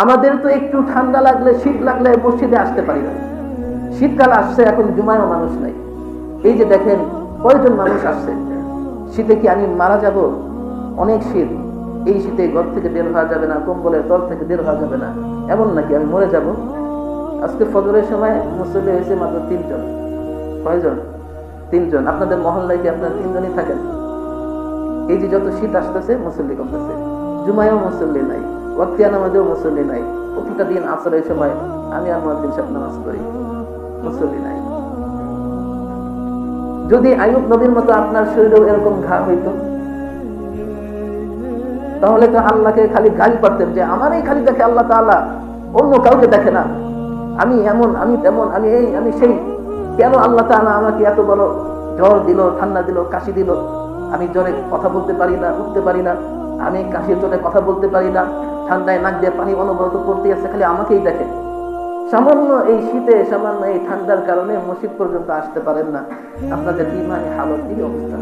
আমাদের তো একটু ঠান্ডা লাগলে, শীত লাগলে মসজিদে আসতে পারি না। শীতকাল আসছে, এখন জুমায়ও মানুষ নাই। এই যে দেখেন কয়জন মানুষ আসছে। শীতে কি আমি মারা যাব? অনেক শীত, এই শীতে ঘর থেকে বের হওয়া যাবে না, কম্বলের তল থেকে বের হওয়া যাবে না, এমন নাকি আমি মরে যাব? আজকে ফজরের সময় মুসল্লি হয়েছে মাত্র 3 জন। কয়জন? 3 জন। আপনাদের মহল্লায় কি আপনারা 3 জনই থাকেন? এই যে যত শীত আসতেছে মুসল্লি কমতেছে। জুমায়ও মুসল্লি নাই, ওয়াক্তিয়া নামাজেও মুসল্লি নাই। প্রতিটা দিন আসরের সময় আমি আর মুয়াজ্জিন সাহেব নামাজ পড়ি, মুসল্লি নাই। যদি আইয়ুব নবীর মতো আপনার শরীরেও এরকম ঘা হইতো, তাহলে তো আল্লাহকে খালি গালি পারতেন যে আমারই খালি দেখে আল্লাহ তাআলা, অন্য কাউকে দেখে না। আমি এমন, আমি তেমন, আমি এই, আমি সেই। কেন আল্লাহ তাআলা আমাকে এত বড় জ্বর দিল, ঠান্ডা দিল, কাশি দিল? আমি জ্বরে কথা বলতে পারি না, উঠতে পারি না, আমি কাশির জ্বরে কথা বলতে পারি না, ঠান্ডায় নাক দিয়ে পানি অনবরত পড়তে আছে, খালি আমাকেই দেখে। সামান্য এই শীতে, সামান্য এই ঠান্ডার কারণে মসজিদ পর্যন্ত আসতে পারেন না। আপনাদের ইমানি হালত এই অবস্থা।